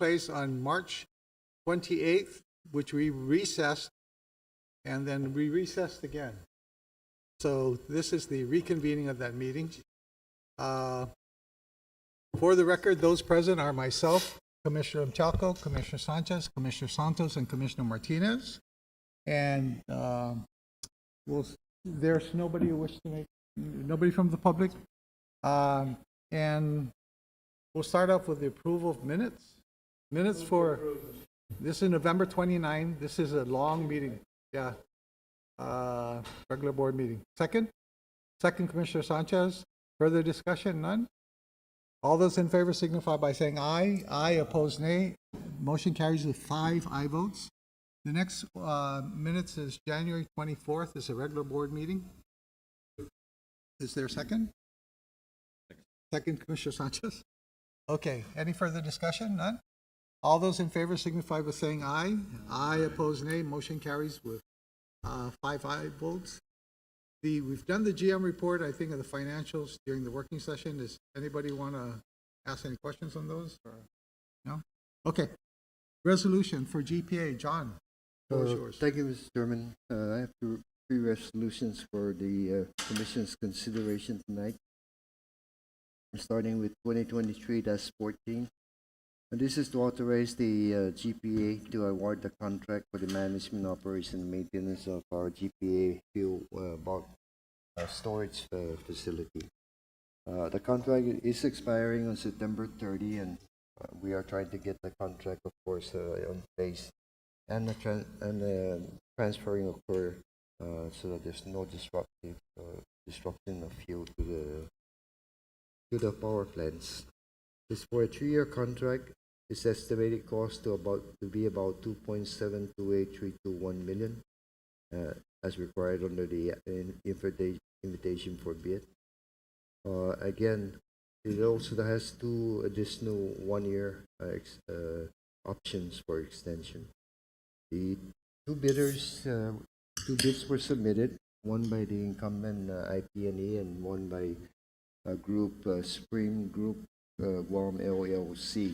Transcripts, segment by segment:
place on March 28th, which we recessed, and then we recessed again. So this is the reconvening of that meeting. For the record, those present are myself, Commissioner Mchalco, Commissioner Sanchez, Commissioner Santos, and Commissioner Martinez. And there's nobody who wishes to make, nobody from the public. And we'll start off with the approval of minutes. Minutes for, this is November 29. This is a long meeting. Yeah. Regular board meeting. Second, Commissioner Sanchez. Further discussion? None? All those in favor signify by saying aye. Aye, opposed nay. Motion carries with 5 aye votes. The next minutes is January 24th. Is a regular board meeting. Is there a second? Second, Commissioner Sanchez. Okay. Any further discussion? None? All those in favor signify by saying aye. Aye, opposed nay. Motion carries with 5 aye votes. We've done the GM report, I think, of the financials during the working session. Does anybody want to ask any questions on those? Or no? Okay. Resolution for GPA. John, the floor is yours. Thank you, Mr. Chairman. I have 3 resolutions for the Commission's consideration tonight. Starting with 2023-14. And this is to authorize the GPA to award the contract for the management, operation, and maintenance of our GPA fuel bulk storage facility. The contract is expiring on September 30, and we are trying to get the contract, of course, on place, and the transferring occur so that there's no disruption of fuel to the power plants. It's for a 3-year contract. Its estimated cost to be about 2.728321 million, as required under the invitation for bid. Again, it also has 2 additional 1-year options for extension. The 2 bids were submitted, one by the incumbent IP&E and one by a group, Supreme Group Guam LLC.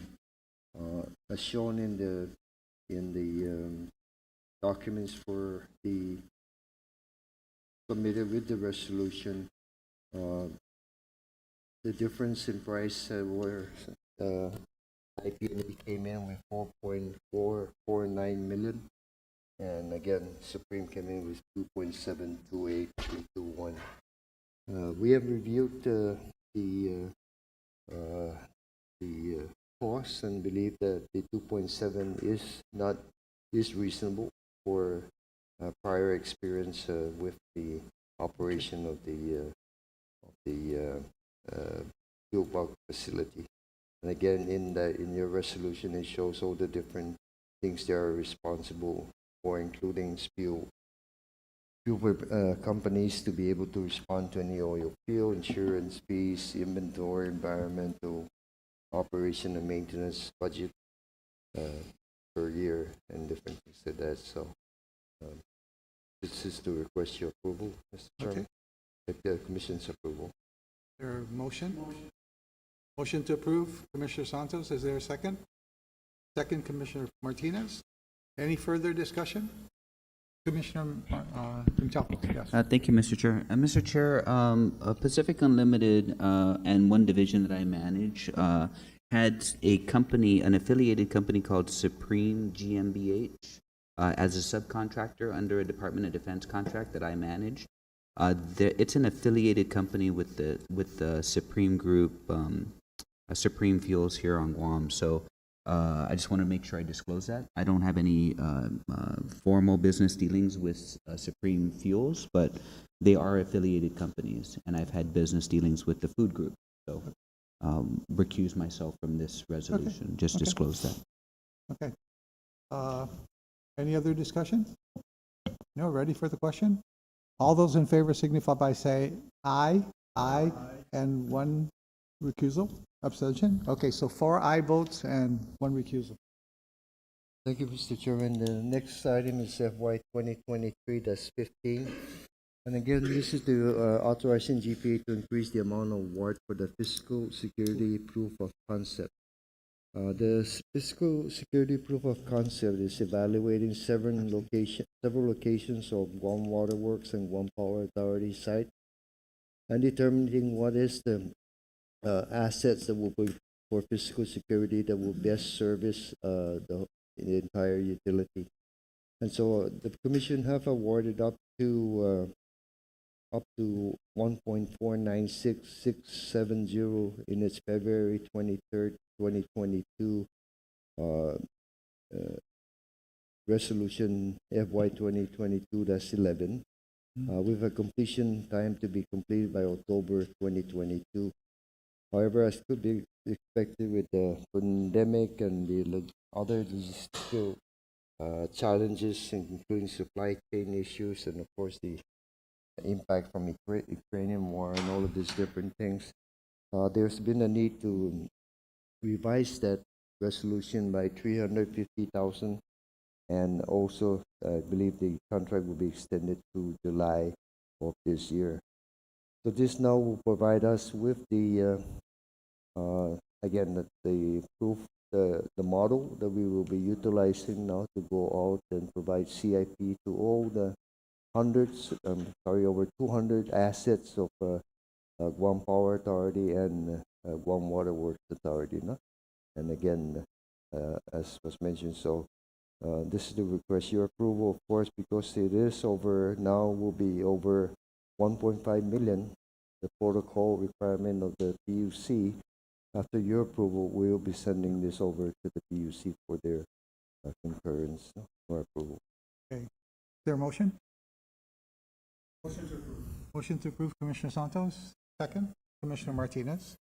As shown in the documents for the submitted with the resolution, the difference in price were IP&E came in with 4.449 million, and again Supreme came in with 2.728321. We have reviewed the costs and believe that the 2.7 is reasonable for prior experience with the operation of the fuel bulk facility. And again, in your resolution, it shows all the different things they are responsible for, including fuel companies to be able to respond to any oil spill, insurance fees, inventory, environmental, operation and maintenance budget per year, and different things like that. So this is to request your approval, Mr. Chairman. With the Commission's approval. Is there a motion? Motion to approve, Commissioner Santos. Is there a second? Second, Commissioner Martinez. Any further discussion? Commissioner Mchalco, yes. Thank you, Mr. Chair. Mr. Chair, Pacific Unlimited and one division that I manage had a company, an affiliated company called Supreme GmbH as a subcontractor under a Department of Defense contract that I manage. It's an affiliated company with the Supreme Group, Supreme Fuels here on Guam. So I just want to make sure I disclose that. I don't have any formal business dealings with Supreme Fuels, but they are affiliated companies, and I've had business dealings with the food group. So recuse myself from this resolution. Okay. Just disclose that. Okay. Any other discussion? No. Ready for the question? All those in favor signify by saying aye. Aye. And 1 recusal. Abstention? Okay, so 4 aye votes and 1 recusal. Thank you, Mr. Chairman. The next item is FY 2023-15. And again, this is to authorizing GPA to increase the amount of award for the fiscal security proof of concept. The fiscal security proof of concept is evaluating several locations of Guam Water Works and Guam Power Authority site and determining what is the assets that will be for physical security that will best service the entire utility. And so the commission have awarded up to 1.496670 in its February 23rd, 2022 uh, resolution FY 2022-11 with a completion time to be completed by October 2022. However, as could be expected with the pandemic and the other logistical challenges, including supply chain issues and of course the impact from Ukrainian war and all of these different things, there's been a need to revise that resolution by 350,000, and also I believe the contract will be extended to July of this year. So this now will provide us with the again the proof, the model that we will be utilizing now to go out and provide CIP to all the over 200 assets of Guam Power Authority and Guam Water Works Authority. No? And again, as was mentioned, so this is the request your approval, of course, because it is over now will be over 1.5 million, the protocol requirement of the PUC. After your approval, we will be sending this over to the PUC for their concurrence or approval. Okay. Is there a motion? Motion to approve, Commissioner Santos. Second, Commissioner Martinez.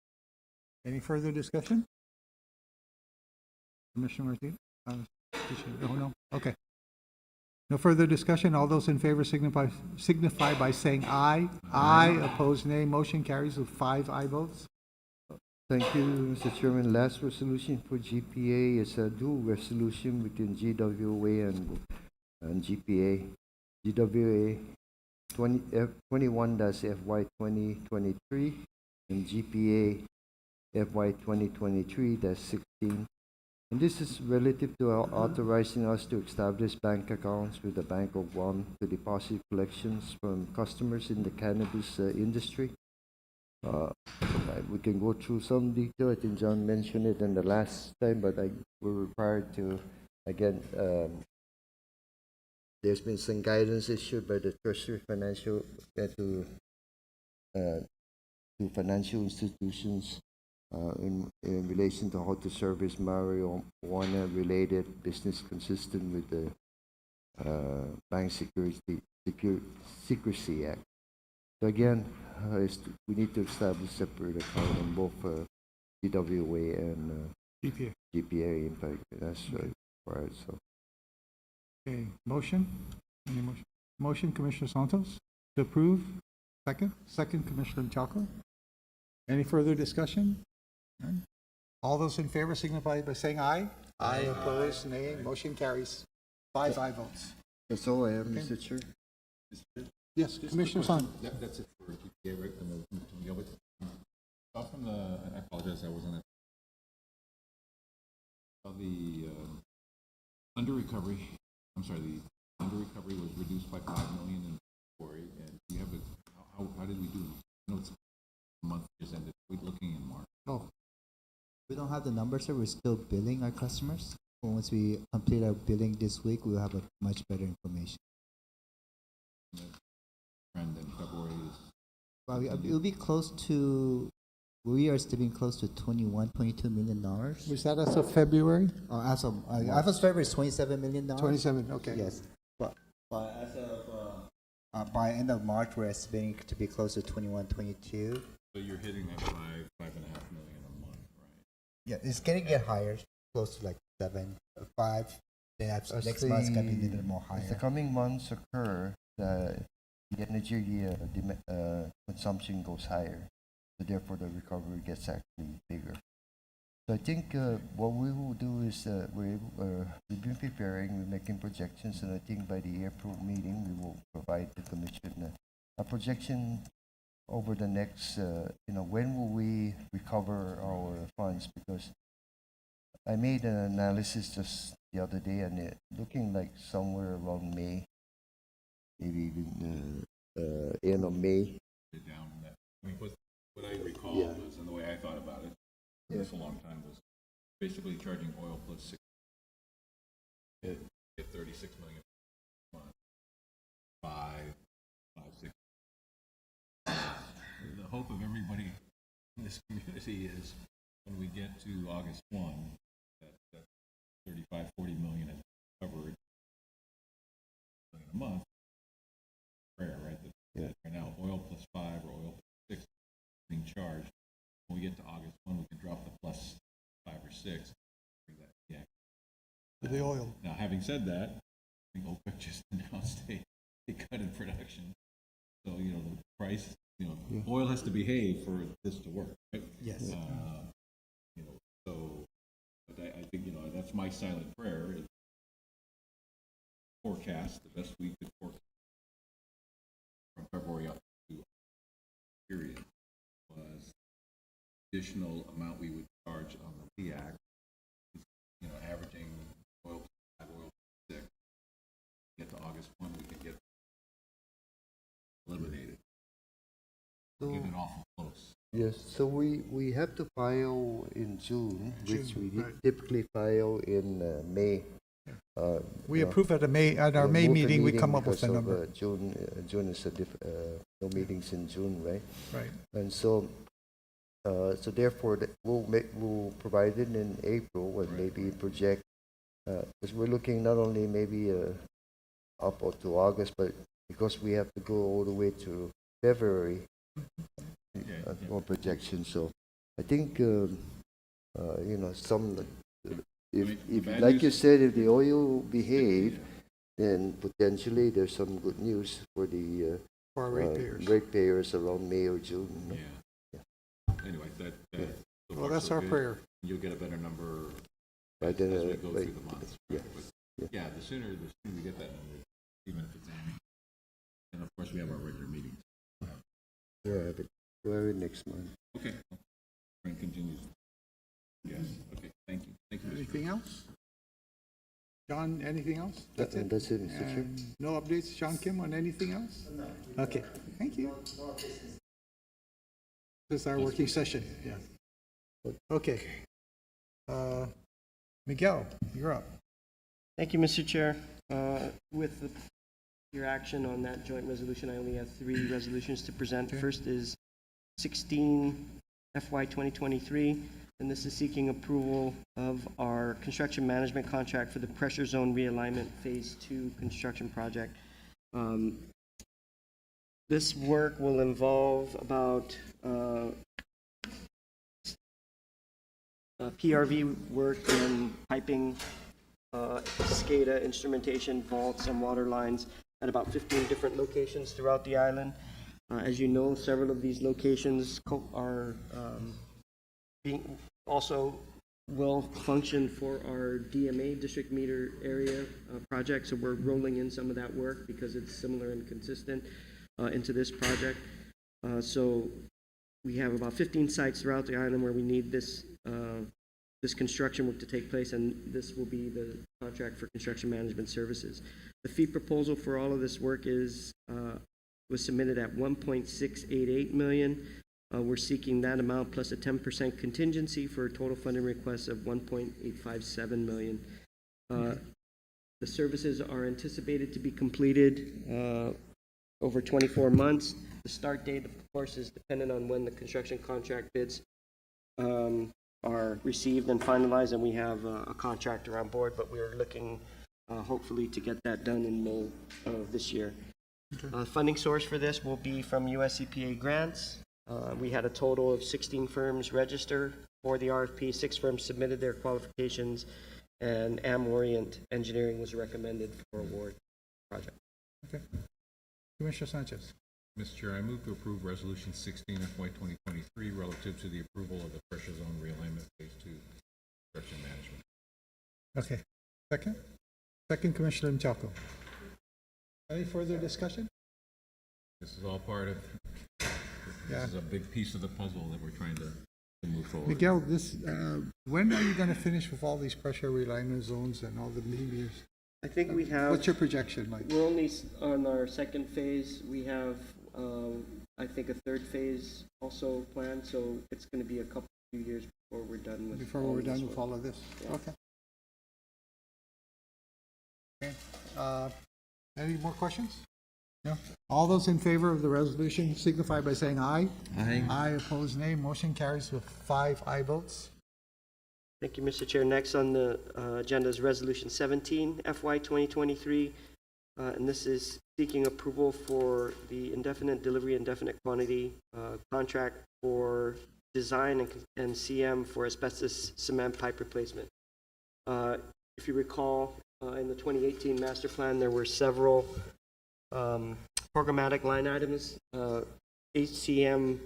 Any further discussion? Commissioner Martinez? No. Okay. No further discussion. All those in favor signify by saying aye. Aye. Opposed, nay. Motion carries with 5 aye votes. Thank you, Mr. Chairman. Last resolution for GPA is a dual resolution between GWA and GPA. GWA 21-FY 2023 and GPA FY 2023-16. And this is relative to authorizing us to establish bank accounts with the Bank of Guam to deposit collections from customers in the cannabis industry. We can go through some detail. I think John mentioned it in the last time, but we're required to, again, there's been some guidance issued by the Treasury Financial to financial institutions in relation to how to service marijuana-related business consistent with the Bank Secrecy Act. So again, we need to establish separate account on both GWA and GPA. In fact, that's required. So. Okay. Motion? Any motion? Motion, Commissioner Santos, to approve. Second, Commissioner Chaco. Any further discussion? None? All those in favor signify by saying aye. Aye. Opposed, nay. Motion carries. 5 aye votes. That's all I have, Mr. Chair. Yes, Commissioner Santos. That's it for GPA, right? Off from the, I apologize, I wasn't at the under recovery. I'm sorry, the under recovery was reduced by 5 million in February, and you have how did we do? I know it's a month just ended. We're looking in March. Oh, We don't have the numbers, sir. We're still billing our customers. But once we complete our billing this week, we'll have a much better information. And then February is. Well, it'll be close to. We are estimating close to $22 million. was that as of February? As of February, it's $27 million. 27, okay. Yes, but as of by end of March, we're estimating to be close to 21, 22. So you're hitting that 5.5 million a month, right? Yeah, it's gonna get higher, close to like 7 or 5. Then next month's gonna be a little bit more higher. As the coming months occur, the energy consumption goes higher, so therefore the recovery gets actually bigger. So I think what we will do is we've been preparing, we're making projections, and I think by the April meeting we will provide the commission a projection over the next, when will we recover our funds? Because I made an analysis just the other day, and it looking like somewhere around May, maybe even end of May. Down that, I mean, what I recall Yeah. was, and the way I thought about it, Yeah. this a long time, was basically charging oil plus six, get 36 million a month, five, six. The hope of everybody in this community is when we get to August 1, that 35, 40 million is covered a month. Prayer, right? Yeah. Right now, oil plus five or oil plus six is being charged. When we get to August 1, we can drop the plus five or six. Bring that, yeah. For the oil. Now, having said that, I think OPEC just announced a cut in production. So, you know, the price, you know, oil has to behave for this to work, right? Yes. You know, so, but I think, you know, that's my silent prayer is forecast, the best we could forecast from February up to period was additional amount we would charge on the PAC, you know, averaging oil five, oil six. Get to August 1, we could get eliminated. So, Get it awful close. yes, so we have to file in June, which we June, right. typically file in May. We you know, approve at our yeah, May move the meeting, we come up with because a of, number. June is no meetings in June, right? Right. And so, so therefore, we'll provide it in April and maybe project, because we're looking not only maybe up to August, but because we have to go all the way to February, more projection. So I think, you know, if the bad like news- you said, if the oil behave, then potentially there's some good news for the For our ratepayers. ratepayers around May or June. Yeah. Anyway, that, so Well, far, that's so our good. prayer. You'll get a better number Right, as we go right, through the months. yeah, But, yeah. yeah, the sooner we get that number, even if it's in. And of course, we have our regular meetings. We'll have it next month. Okay. Trend continues. Yes, okay, thank you. Thank you, Mr. Anything else? John, anything else? That's it, Mr. Chair. And no updates, John Kim, on anything else? Okay, thank you. This is our working session, yeah. Okay. Miguel, you're up. Thank you, Mr. Chair. With your action on that joint resolution, I only have 3 resolutions to present. Okay. First is 16 FY 2023, and this is seeking approval of our construction management contract for the pressure zone realignment Phase 2 construction project. This work will involve about PRV work and piping, SCADA instrumentation, vaults, and water lines at about 15 different locations throughout the island. As you know, several of these locations are being also will function for our DMA, district meter area project, so we're rolling in some of that work because it's similar and consistent into this project. So we have about 15 sites throughout the island where we need this this construction work to take place, and this will be the contract for construction management services. The fee proposal for all of this work is was submitted at 1.688 million. We're seeking that amount plus a 10% contingency for a total funding request of 1.857 million. The services are anticipated to be completed over 24 months. The start date, of course, is dependent on when the construction contract bids are received and finalized, and we have a contractor on board, but we're looking hopefully to get that done in May of this year. Funding source for this will be from US EPA grants. We had a total of 16 firms register for the RFP. 6 firms submitted their qualifications, and Orient Engineering was recommended for award project. Okay. Commissioner Sanchez. Mr. Chair, I move to approve Resolution 16 FY 2023 relative to the approval of the pressure zone realignment Phase 2 construction management. Okay. Second? Second, Commissioner Mchako. Any further discussion? This is all part of, Yeah. this is a big piece of the puzzle that we're trying to to move forward. Miguel, when are you gonna finish with all these pressure realignment zones and all the meters? I think we have. What's your projection like? We're only on our second phase. We have, I think, a third phase also planned, so it's going to be a few years before we're done with. Before all we're of this done with work. all of this? Yeah. Okay. Okay, any more questions? No? All those in favor of the resolution signify by saying aye. Aye. Aye, opposed, nay. Motion carries with 5 aye votes. Thank you, Mr. Chair. Next on the agenda is Resolution 17, FY 2023, and this is seeking approval for the indefinite delivery, indefinite quantity contract for design and CM for asbestos cement pipe replacement. If you recall, in the 2018 master plan, there were several programmatic line items. HCM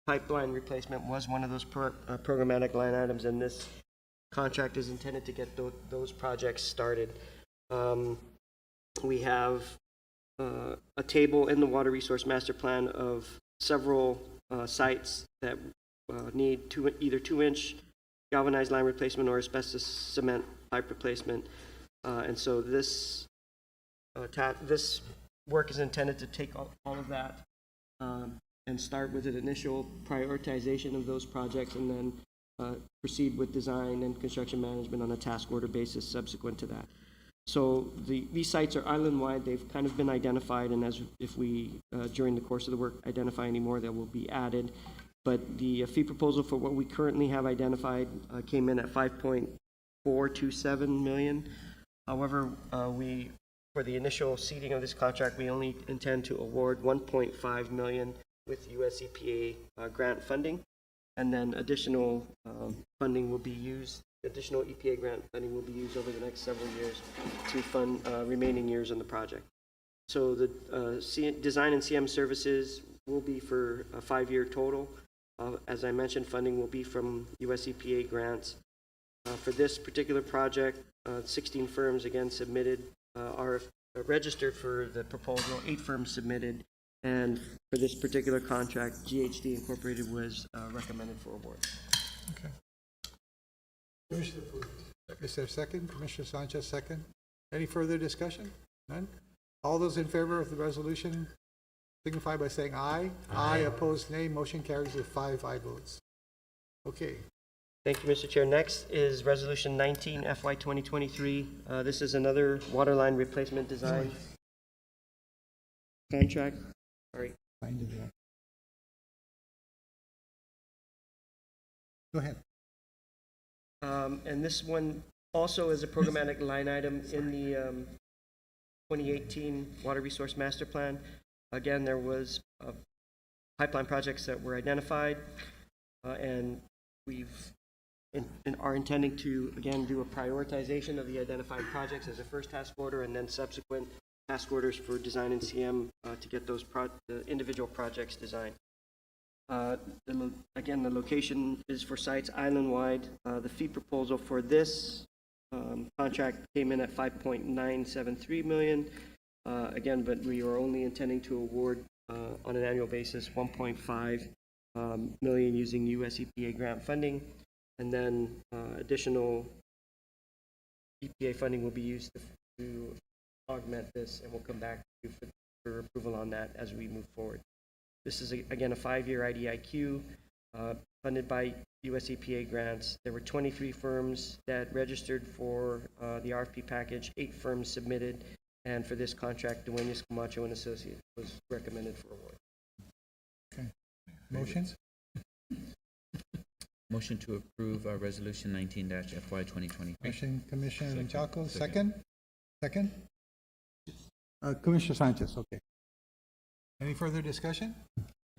pipeline replacement was one of those programmatic line items, and this contract is intended to get those projects started. We have a table in the Water Resource Master Plan of several sites that need either 2-inch galvanized line replacement or asbestos cement pipe replacement. And so this work is intended to take all of that and start with an initial prioritization of those projects, and then proceed with design and construction management on a task order basis subsequent to that. So these sites are island-wide. They've kind of been identified, and if we, during the course of the work, identify any more, they will be added. But the fee proposal for what we currently have identified came in at $5.427 million. However, for the initial seeding of this contract, we only intend to award $1.5 million with US EPA grant funding. And then additional funding will be used, additional EPA grant funding will be used over the next several years to fund remaining years on the project. So the design and CM services will be for a 5-year total. As I mentioned, funding will be from US EPA grants. For this particular project, 16 firms again submitted, are registered for the proposal, 8 firms submitted. And for this particular contract, GHD Incorporated was recommended for award. Okay. Is there a second? Commissioner Sanchez, second. Any further discussion? None? All those in favor of the resolution signify by saying aye. Aye, opposed, nay. Motion carries with 5 aye votes. Okay. Thank you, Mr. Chair. Next is Resolution 19, FY 2023. This is another water line replacement design contract. Sorry. Find it there. Go ahead. And this one also is a programmatic line item in the 2018 Water Resource Master Plan. Again, there was pipeline projects that were identified, and are intending to, again, do a prioritization of the identified projects as a first task order, and then subsequent task orders for design and CM to get those the individual projects designed. Again, the location is for sites island-wide. The fee proposal for this contract came in at $5.973 million. Again, but we are only intending to award on an annual basis $1.5 million using US EPA grant funding, and then additional EPA funding will be used to augment this, and we'll come back to you for approval on that as we move forward. This is, again, a 5-year IDIQ funded by US EPA grants. There were 23 firms that registered for the RFP package, 8 firms submitted, and for this contract, Duenas Camacho and Associates was recommended for award. Okay. Motions? Motion to approve Resolution 19-FY 2023. Motion, Commissioner Menchaca, second? Second? Commissioner Sanchez, okay. Any further discussion?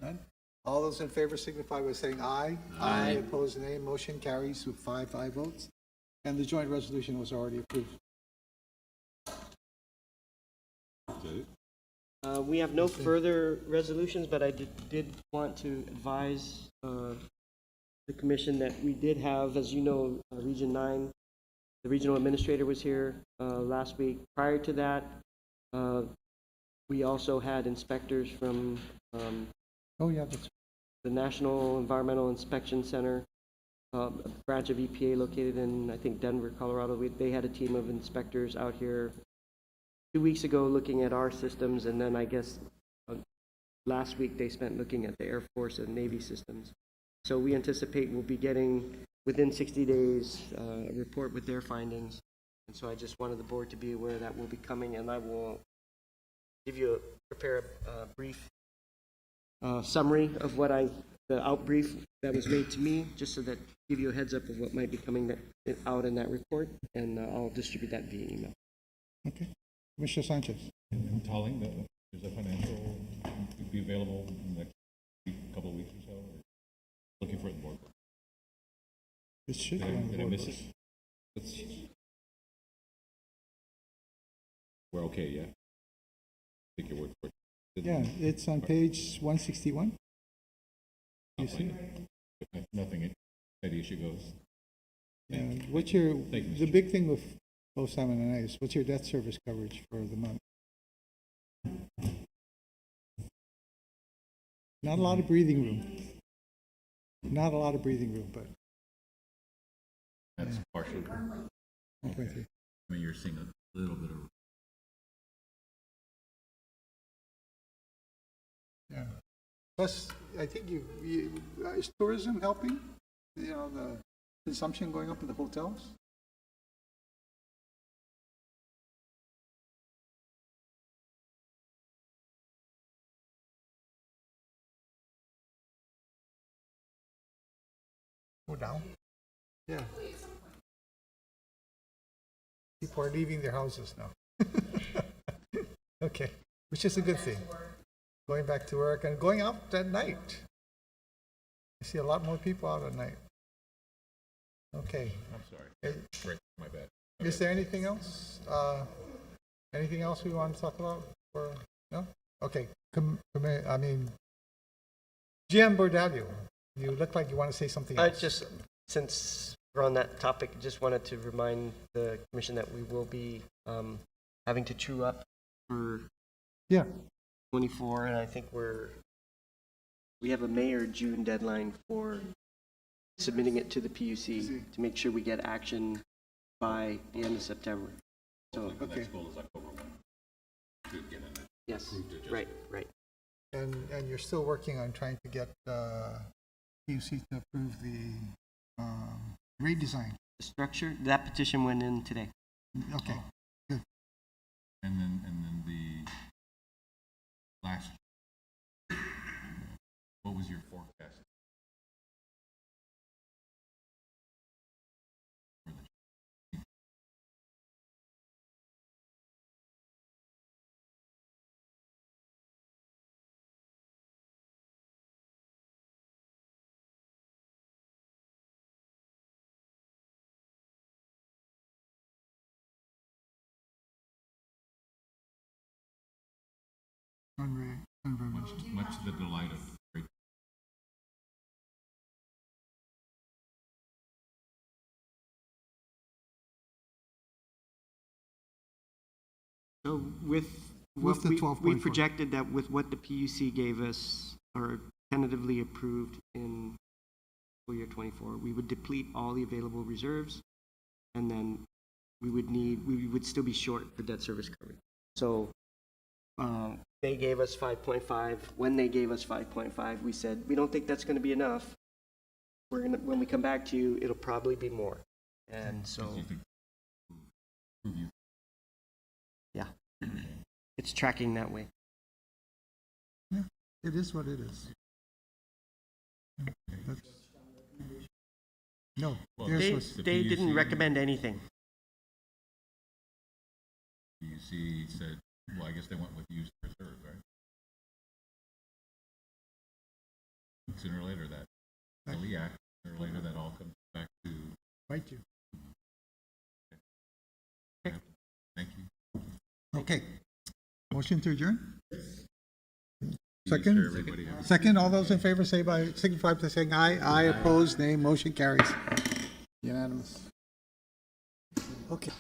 None? All those in favor signify by saying aye. Aye. Opposed, nay. Motion carries with 5 aye votes. And the joint resolution was already approved. We have no further resolutions, but I did want to advise the commission that we did have, as you know, Region 9, the regional administrator was here last week. Prior to that, we also had inspectors from Oh, yeah, that's the National Environmental Inspection Center a branch of EPA located in, I think, Denver, Colorado. They had a team of inspectors out here 2 weeks ago looking at our systems, and then I guess last week they spent looking at the Air Force and Navy systems. So we anticipate we'll be getting, within 60 days, a report with their findings. And so I just wanted the board to be aware that will be coming, and I will prepare a brief summary of the outbrief that was made to me, just so that give you a heads up of what might be coming out in that report, and I'll distribute that via email. Okay. Mr. Sanchez. And Tolling, there's a financial, could be available in the next couple of weeks or so? Or looking for it in the board? It should be Did on the I board miss books. it? We're okay, yeah? Take your word for it. Yeah, it's on page 161. You I'll see? find it. If nothing, steady as she goes. Yeah. What's your, Thank you, the Mr. big thing with both Simon and I is, what's your debt service coverage for the month? Not a lot of breathing room. Not a lot of breathing room, but That's partial. 1.3. I mean, you're seeing a little bit of. Yeah. Plus, I think is tourism helping? You know, the consumption going up in the hotels? Go down? Yeah. People are leaving their houses now. Okay, which is a good thing. Going back to work and going out at night. I see a lot more people out at night. Okay. I'm sorry. Eh, Great, my bad. Is there anything else? Anything else we want to talk about? Or no? Okay. GM Bordalio, you look like you want to say something else. Since we're on that topic, just wanted to remind the commission that we will be having to true up for Yeah. 24, and I think we have a May or June deadline for submitting it to the PUC to make sure we get action by the end of September. So, Okay. Next goal is October 1. To get in there. yes, Approved it, right. And you're still working on trying to get PUC to approve the rate design. The structure, that petition went in today. Okay. And then the last, what was your forecast? Much to the delight of great. So with With what the we 12.4. projected that with what the PUC gave us, or tentatively approved in full year 24, we would deplete all the available reserves, and then we would still be short for debt service coverage. So they gave us 5.5. When they gave us 5.5, we said, we don't think that's going to be enough. When we come back to you, it'll probably be more. And so, You think prove you yeah, it's tracking that way. Yeah, it is what it is. No, Well, theirs They, was, the they didn't PUC recommend anything. PUC said, well, I guess they went with used reserve, right? Sooner or later that, we act, sooner or later that all comes back to, bite you. thank you. Okay. Motion to adjourn? Sure Second? everybody has- Second, all those in favor say by, signify by saying aye. Aye, opposed, nay, motion carries. Unanimous. Okay.